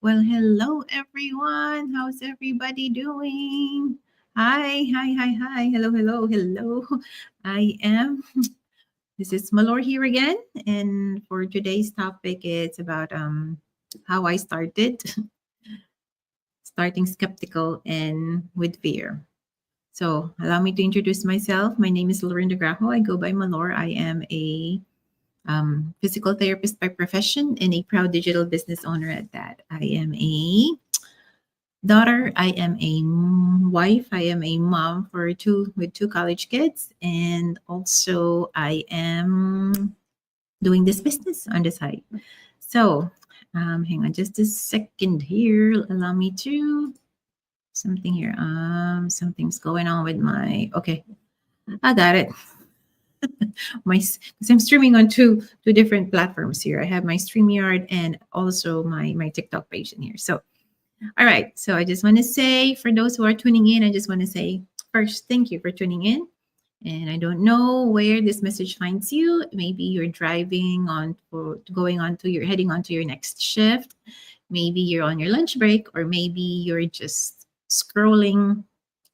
Well, hello everyone. How's everybody doing? Hi, hi, hi, hi. Hello, hello, hello. I am. This is Malor here again, and for today's topic, it's about how I started, starting skeptical and with fear. So, allow me to introduce myself. My name is Lauren DeGrajo. I go by Malor. I am a physical therapist by profession and a proud digital business owner at that. I am a daughter. I am a wife. I am a mom for two college kids, and also I am doing this business on the side. So, hang on just a second here. Allow me to something here. Something's going on with my. Okay, I got it. Because I'm streaming on two different platforms here. I have my StreamYard and also my TikTok page in here. So all right. So I just want to say, for those who are tuning in, I just want to say first, thank you for tuning in. And I don't know where this message finds you. Maybe you're driving on for going on to your heading on to your next shift. Maybe you're on your lunch break, or maybe you're just scrolling,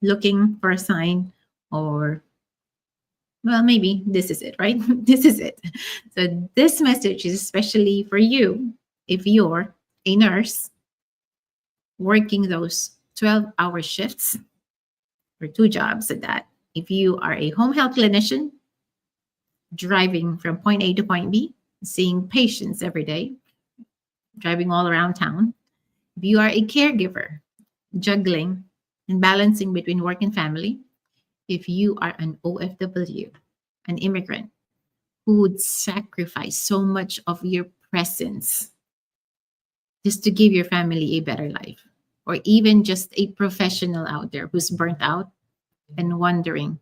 looking for a sign, or well, maybe this is it, right? This is it. So this message is especially for you if you're a nurse working those 12-hour shifts or two jobs at that. If you are a home health clinician driving from point A to point B, seeing patients every day, driving all around town. If you are a caregiver, juggling and balancing between work and family. If you are an OFW, an immigrant who would sacrifice so much of your presence just to give your family a better life, or even just a professional out there who's burnt out and wondering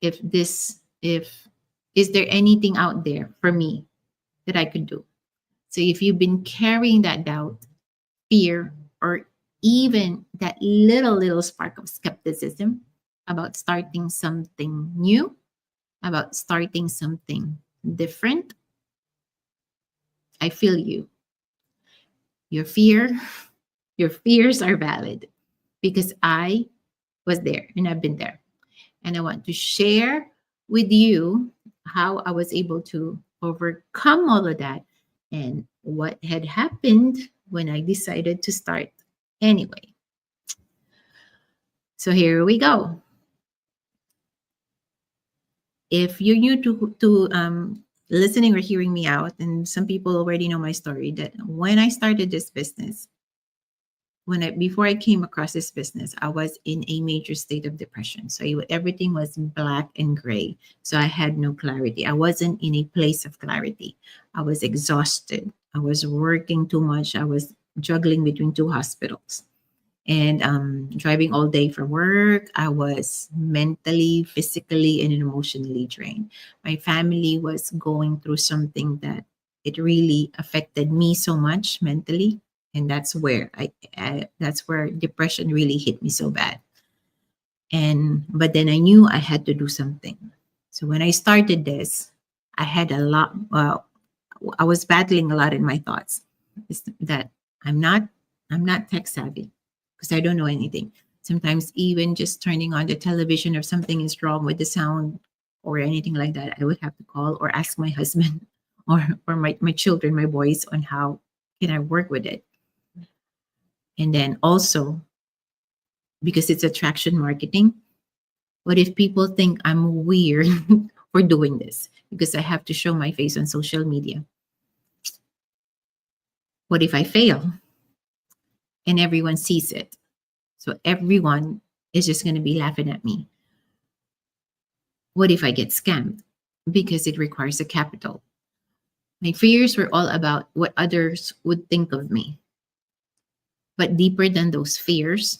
if is there anything out there for me that I could do. So if you've been carrying that doubt, fear, or even that little spark of skepticism about starting something new, about starting something different, I feel you. Your fear, your fears are valid because I was there and I've been there. And I want to share with you how I was able to overcome all of that and what had happened when I decided to start anyway. So here we go. If you're new to listening or hearing me out, and some people already know my story, that when I started this business, before I came across this business, I was in a major state of depression. So everything was black and gray. So I had no clarity. I wasn't in a place of clarity. I was exhausted. I was working too much. I was juggling between two hospitals and driving all day for work. I was mentally, physically, and emotionally drained. My family was going through something that it really affected me so much mentally, and that's where depression really hit me so bad. And but then I knew I had to do something. So when I started this, I had a lot. I was battling a lot in my thoughts. Is that I'm not I'm not tech savvy because I don't know anything. Sometimes even just turning on the television or something is wrong with the sound or anything like that, I would have to call or ask my husband or my children, my boys, on how can I work with it. And then also, because it's attraction marketing, what if people think I'm weird for doing this because I have to show my face on social media? What if I fail and everyone sees it? So everyone is just going to be laughing at me. What if I get scammed? Because it requires a capital. My fears were all about what others would think of me. But deeper than those fears,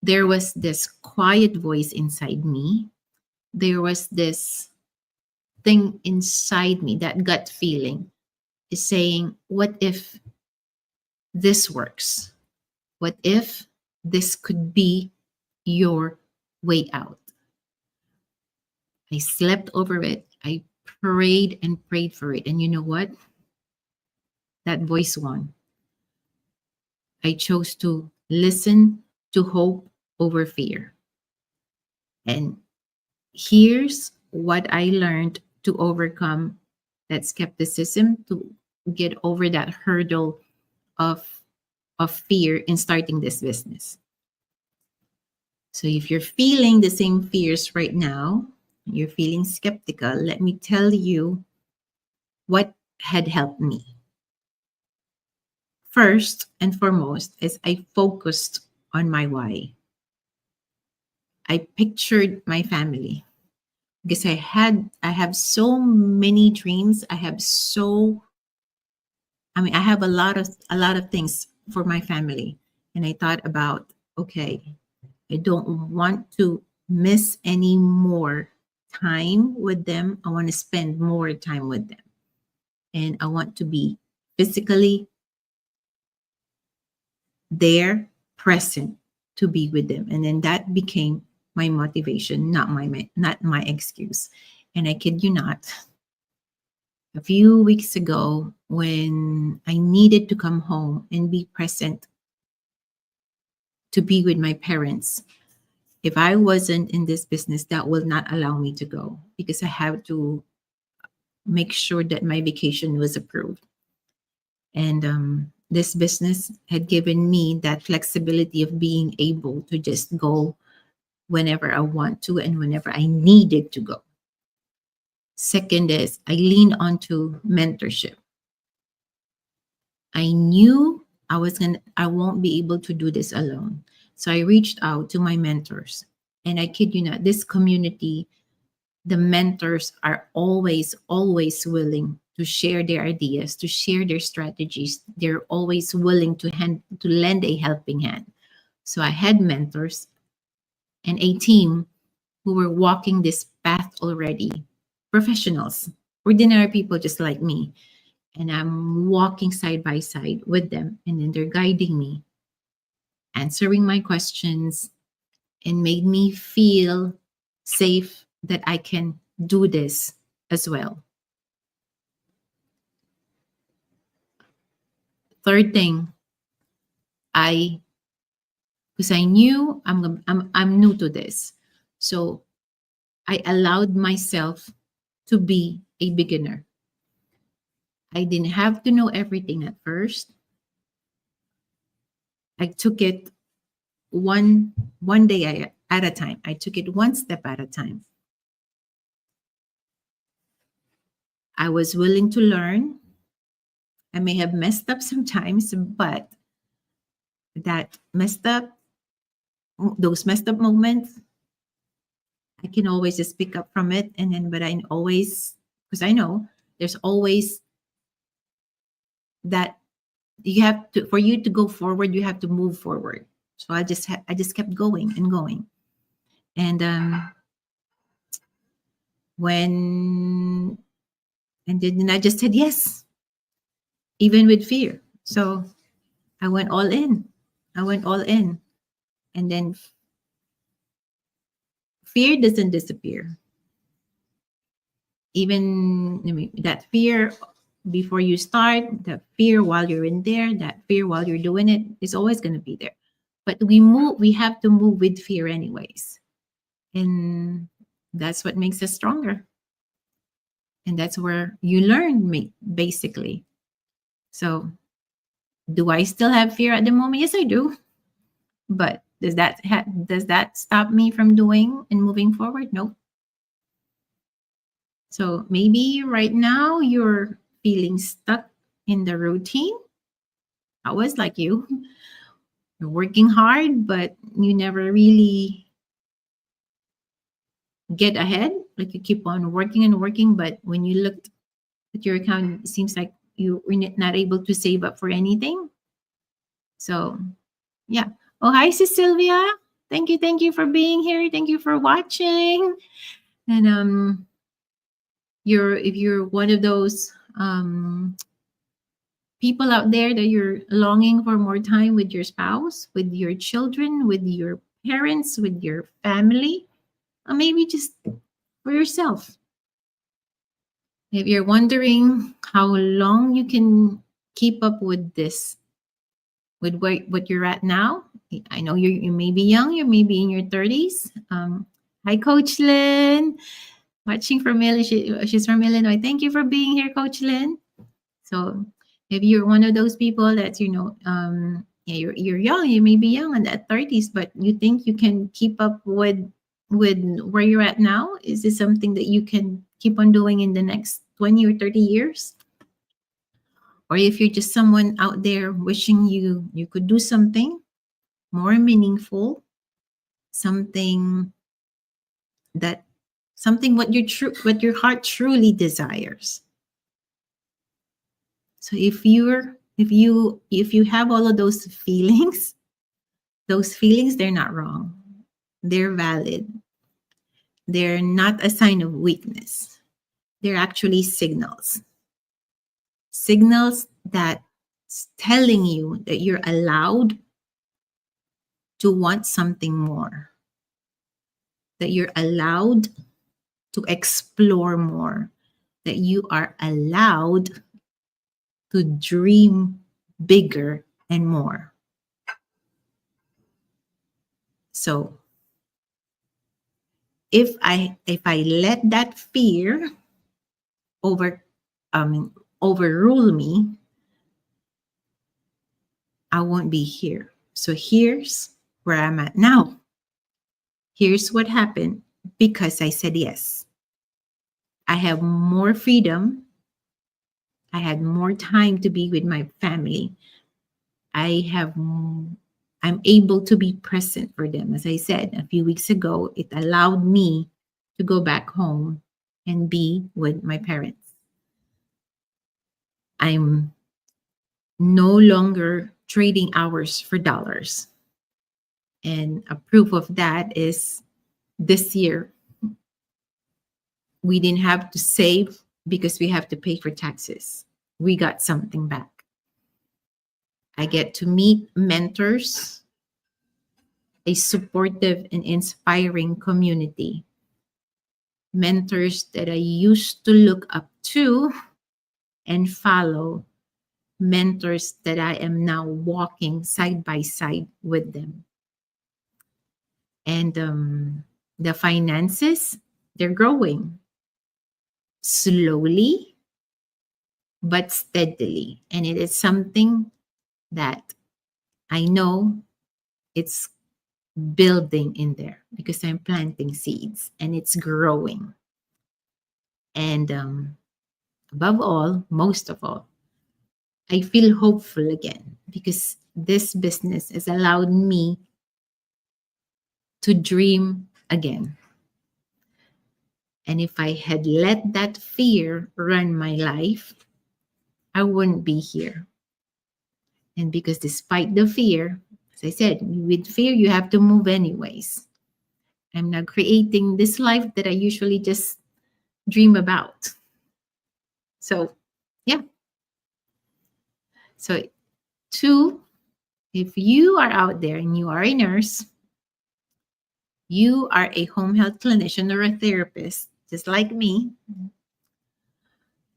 there was this quiet voice inside me. There was this thing inside me, that gut feeling is saying, what if this works? What if this could be your way out? I slept over it. I prayed and prayed for it. And you know what? That voice won. I chose to listen to hope over fear. And here's what I learned to overcome that skepticism, to get over that hurdle of fear in starting this business. So if you're feeling the same fears right now, you're feeling skeptical, let me tell you what had helped me. First and foremost is I focused on my why. I pictured my family because I have so many dreams. I have a lot of things for my family. And I thought about, okay, I don't want to miss any more time with them. I want to spend more time with them. And I want to be physically there, present to be with them. And then that became my motivation, not my excuse. And I kid you not, a few weeks ago when I needed to come home and be present to be with my parents, if I wasn't in this business, that will not allow me to go because I have to make sure that my vacation was approved. And this business had given me that flexibility of being able to just go whenever I want to and whenever I needed to go. Second is I leaned onto mentorship. I knew I won't be able to do this alone. So I reached out to my mentors. And I kid you not, this community, the mentors are always willing to share their ideas, to share their strategies. They're always willing to lend a helping hand. So I had mentors and a team who were walking this path already, professionals, ordinary people just like me. And I'm walking side by side with them, and then they're guiding me, answering my questions, and made me feel safe that I can do this as well. Third thing, I because I knew I'm new to this, so I allowed myself to be a beginner. I didn't have to know everything at first. I took it one day at a time. I took it one step at a time. I was willing to learn. I may have messed up sometimes, but that messed up, those messed up moments, I can always just pick up from it. And then, but I always, because I know there's always that you have to, for you to go forward, you have to move forward. So I just kept going and going. And when, and then I just said yes, even with fear. So I went all in. I went all in. And then fear doesn't disappear. Even that fear before you start, that fear while you're in there, that fear while you're doing it is always going to be there. But we have to move with fear anyways. And that's what makes us stronger. And that's where you learn basically. So do I still have fear at the moment? Yes, I do. But does that stop me from doing and moving forward? Nope. So maybe right now you're feeling stuck in the routine. I was like you. You're working hard, but you never really get ahead. Like you keep on working and working, but when you look at your account, it seems like you were not able to save up for anything. So, yeah. Oh, hi, Sis Sylvia. Thank you for being here. Thank you for watching. And if you're one of those people out there that you're longing for more time with your spouse, with your children, with your parents, with your family, or maybe just for yourself. If you're wondering how long you can keep up with this with what you're at now. I know you may be young, you may be in your 30s. Hi, Coach Lynn. Watching from Illinois. She's from Illinois. Thank you for being here, Coach Lynn. So if you're one of those people that yeah, you're young, you may be young in that 30s, but you think you can keep up with where you're at now. Is this something that you can keep on doing in the next 20 or 30 years? Or if you're just someone out there wishing you could do something more meaningful, something that something what your heart truly desires. So if you have all of those feelings, they're not wrong. They're valid. They're not a sign of weakness. They're actually signals. Signals that telling you that you're allowed to want something more. That you're allowed to explore more. That you are allowed to dream bigger and more. So if I let that fear overrule me, I won't be here. So here's where I'm at now. Here's what happened because I said yes. I have more freedom. I had more time to be with my family. I'm able to be present for them. As I said a few weeks ago, it allowed me to go back home and be with my parents. I'm no longer trading hours for dollars. And a proof of that is this year, we didn't have to save because we have to pay for taxes. We got something back. I get to meet mentors, a supportive and inspiring community. Mentors that I used to look up to and follow. Mentors that I am now walking side by side with them. And the finances, they're growing slowly but steadily. And it is something that I know it's building in there because I'm planting seeds and it's growing. And above all, most of all, I feel hopeful again because this business has allowed me to dream again. And if I had let that fear run my life, I wouldn't be here. And because despite the fear, as I said, with fear, you have to move anyways. I'm now creating this life that I usually just dream about. So, yeah. So, two, if you are out there and you are a nurse, you are a home health clinician or a therapist, just like me,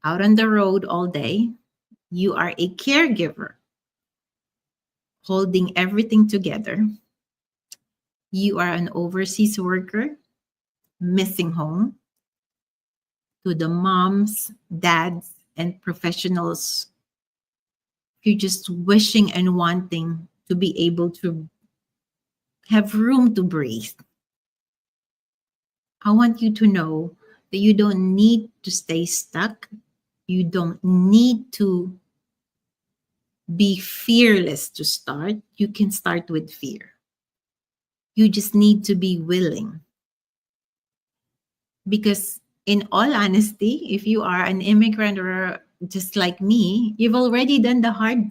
out on the road all day, you are a caregiver, holding everything together. You are an overseas worker, missing home. To the moms, dads, and professionals, you're just wishing and wanting to be able to have room to breathe. I want you to know that you don't need to stay stuck. You don't need to be fearless to start. You can start with fear. You just need to be willing. Because in all honesty, if you are an immigrant or just like me, you've already done the hard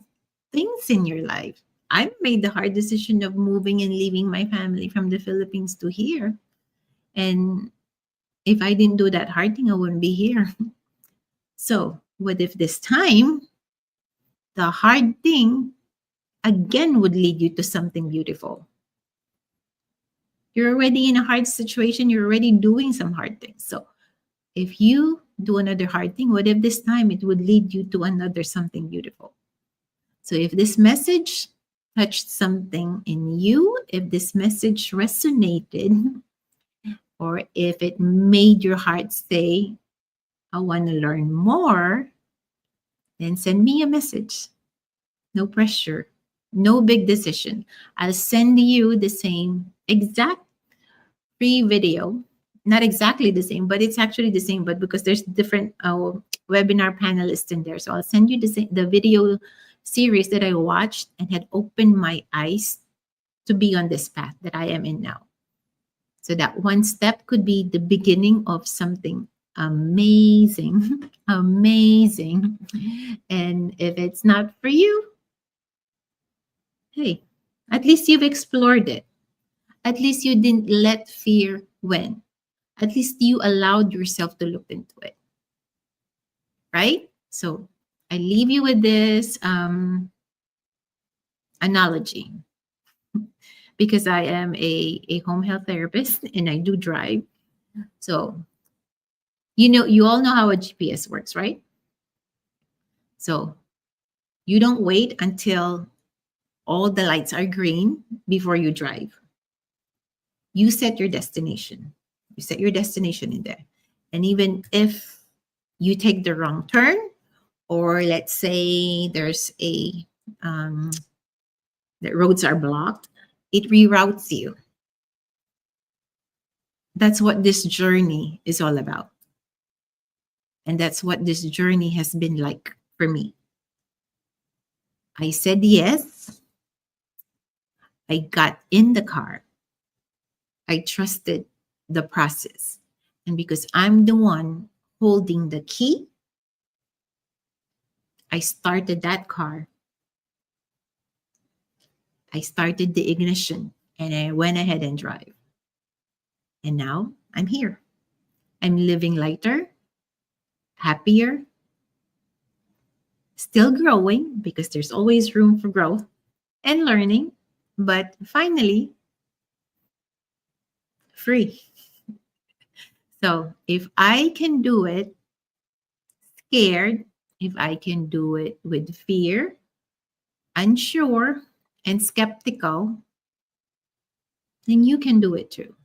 things in your life. I made the hard decision of moving and leaving my family from the Philippines to here. And if I didn't do that hard thing, I wouldn't be here. So what if this time, the hard thing again would lead you to something beautiful? You're already in a hard situation. You're already doing some hard things. So if you do another hard thing, what if this time it would lead you to another something beautiful? So if this message touched something in you, if this message resonated, or if it made your heart say, I want to learn more, then send me a message. No pressure, no big decision. I'll send you the same exact free video. Not exactly the same, but it's actually the same, but because there's different webinar panelists in there. So I'll send you the video series that I watched and had opened my eyes to be on this path that I am in now. So that one step could be the beginning of something amazing, amazing. And if it's not for you, hey, at least you've explored it. At least you didn't let fear win. At least you allowed yourself to look into it. Right? So I leave you with this analogy, because I am a home health therapist and I do drive. So, you all know how a GPS works, right? So you don't wait until all the lights are green before you drive. You set your destination. You set your destination in there. And even if you take the wrong turn, or let's say there's the roads are blocked, it reroutes you. That's what this journey is all about. And that's what this journey has been like for me. I said yes. I got in the car. I trusted the process. And because I'm the one holding the key, I started that car. I started the ignition and I went ahead and drive. And now I'm here. I'm living lighter, happier, still growing because there's always room for growth and learning, but finally free. So if I can do it scared, if I can do it with fear, unsure, and skeptical, then you can do it too.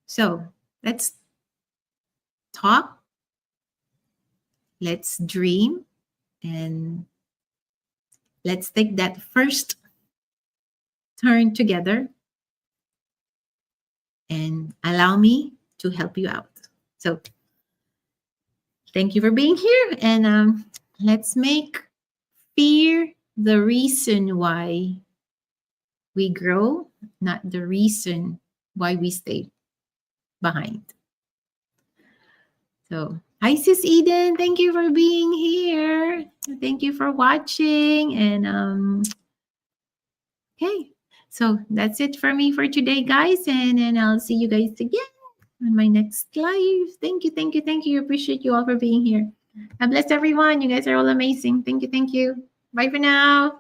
So let's talk, let's dream, and let's take that first turn together and allow me to help you out. So thank you for being here, and let's make fear the reason why we grow, not the reason why we stay behind. So, hi, Sis Eden. Thank you for being here. Thank you for watching. And okay, so that's it for me for today, guys. And I'll see you guys again on my next live. Thank you, thank you, thank you. Appreciate you all for being here. God bless everyone. You guys are all amazing. Thank you, thank you. Bye for now.